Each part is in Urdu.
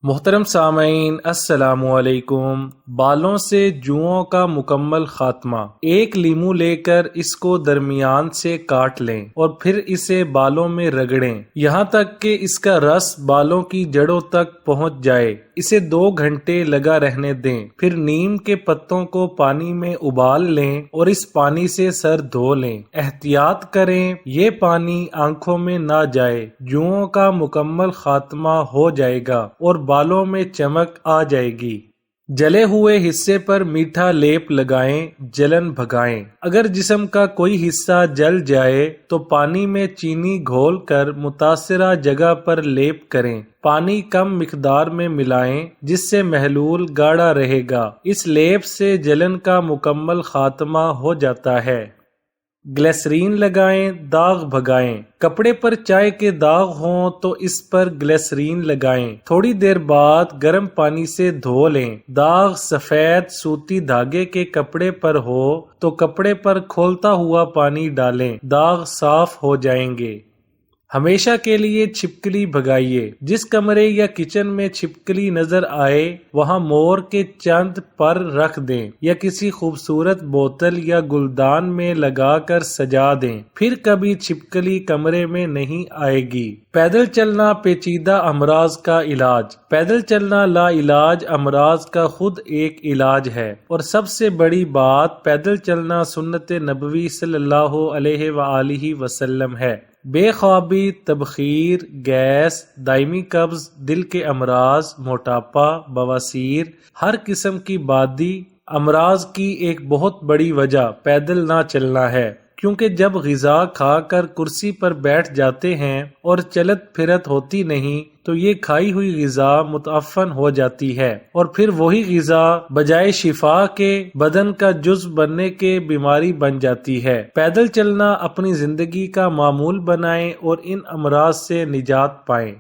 محترم سامعین السلام علیکم۔ بالوں سے جوؤں کا مکمل خاتمہ۔ ایک لیمو لے کر اس کو درمیان سے کاٹ لیں اور پھر اسے بالوں میں رگڑیں یہاں تک کہ اس کا رس بالوں کی جڑوں تک پہنچ جائے۔ اسے 2 گھنٹے لگا رہنے دیں، پھر نیم کے پتوں کو پانی میں ابال لیں اور اس پانی سے سر دھو لیں۔ احتیاط کریں یہ پانی آنکھوں میں نہ جائے، جوؤں کا مکمل خاتمہ ہو جائے گا اور بالوں میں چمک آ جائے گی۔ جلے ہوئے حصے پر میٹھا لیپ لگائیں، جلن بھگائیں۔ اگر جسم کا کوئی حصہ جل جائے تو پانی میں چینی گھول کر متاثرہ جگہ پر لیپ کریں۔ پانی کم مقدار میں ملائیں جس سے محلول گاڑھا رہے گا۔ اس لیپ سے جلن کا مکمل خاتمہ ہو جاتا ہے۔ گلیسرین لگائیں، داغ بھگائیں۔ کپڑے پر چائے کے داغ ہوں تو اس پر گلیسرین لگائیں۔ تھوڑی دیر بعد گرم پانی سے دھو لیں۔ داغ سفید سوتی دھاگے کے کپڑے پر ہو تو کپڑے پر کھولتا ہوا پانی ڈالیں، داغ صاف ہو جائیں گے۔ ہمیشہ کے لیے چھپکلی بھگائیے۔ جس کمرے یا کچن میں چھپکلی نظر آئے وہاں مور کے چند پر رکھ دیں یا کسی خوبصورت بوتل یا گلدان میں لگا کر سجا دیں، پھر کبھی چھپکلی کمرے میں نہیں آئے گی۔ پیدل چلنا پیچیدہ امراض کا علاج۔ پیدل چلنا لا علاج امراض کا خود ایک علاج ہے، اور سب سے بڑی بات پیدل چلنا سنت نبوی صلی اللہ علیہ وآلہ وسلم ہے۔ بے خوابی، تبخیر، گیس، دائمی قبض، دل کے امراض، موٹاپا، بواسیر، ہر قسم کی بادی امراض کی ایک بہت بڑی وجہ پیدل نہ چلنا ہے، کیونکہ جب غذا کھا کر کرسی پر بیٹھ جاتے ہیں اور چلت پھرت ہوتی نہیں تو یہ کھائی ہوئی غذا متعفن ہو جاتی ہے، اور پھر وہی غذا بجائے شفا کے بدن کا جزو بننے کے بیماری بن جاتی ہے۔ پیدل چلنا اپنی زندگی کا معمول بنائیں اور ان امراض سے نجات پائیں۔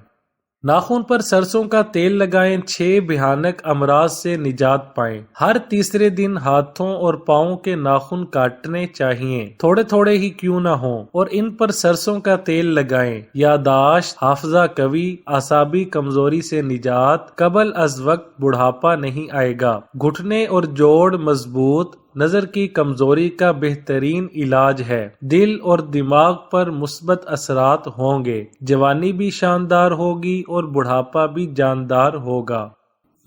ناخن پر سرسوں کا تیل لگائیں، 6 بھیانک امراض سے نجات پائیں۔ ہر تیسرے دن ہاتھوں اور پاؤں کے ناخن کاٹنے چاہیے، تھوڑے تھوڑے ہی کیوں نہ ہوں، اور ان پر سرسوں کا تیل لگائیں۔ یادداشت، حافظہ قوی، اعصابی کمزوری سے نجات، قبل از وقت بڑھاپا نہیں آئے گا۔ گھٹنے اور جوڑ مضبوط، نظر کی کمزوری کا بہترین علاج ہے۔ دل اور دماغ پر مثبت اثرات ہوں گے، جوانی بھی شاندار ہوگی اور بڑھاپا بھی جاندار ہوگا۔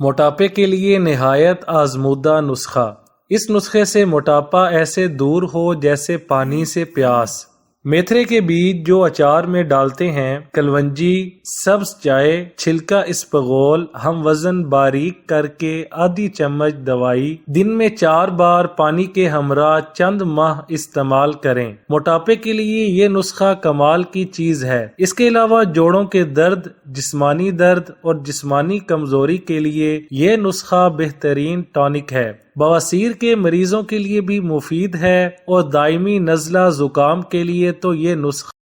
موٹاپے کے لیے نہایت آزمودہ نسخہ۔ اس نسخے سے موٹاپا ایسے دور ہو جیسے پانی سے پیاس۔ میتھرے کے بیج جو اچار میں ڈالتے ہیں، کلونجی، سبز چائے، چھلکا اسپغول، ہم وزن باریک کر کے آدھی چمچ دوائی، دن میں 4 بار پانی کے ہمراہ چند ماہ استعمال کریں۔ موٹاپے کے لیے یہ نسخہ کمال کی چیز ہے۔ اس کے علاوہ جوڑوں کے درد، جسمانی درد اور جسمانی کمزوری کے لیے یہ نسخہ بہترین ٹانک ہے۔ بواسیر کے مریضوں کے لیے بھی مفید ہے، اور دائمی نزلہ زکام کے لیے تو یہ نسخہ